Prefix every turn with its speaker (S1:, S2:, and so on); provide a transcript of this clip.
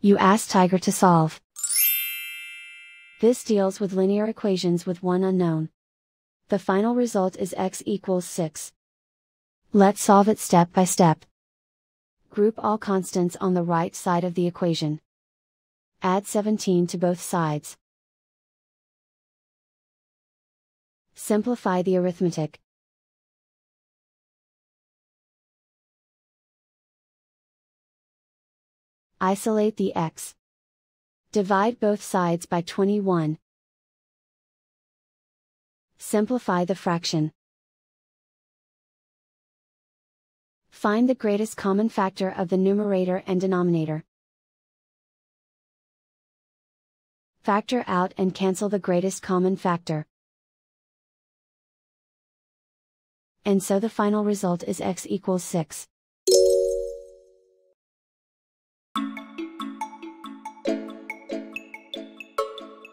S1: You ask Tiger to solve. This deals with linear equations with one unknown. The final result is x equals 6. Let's solve it step by step. Group all constants on the right side of the equation. Add 17 to both sides. Simplify the arithmetic. Isolate the x. Divide both sides by 21. Simplify the fraction. Find the greatest common factor of the numerator and denominator. Factor out and cancel the greatest common factor. And so the final result is x equals 6.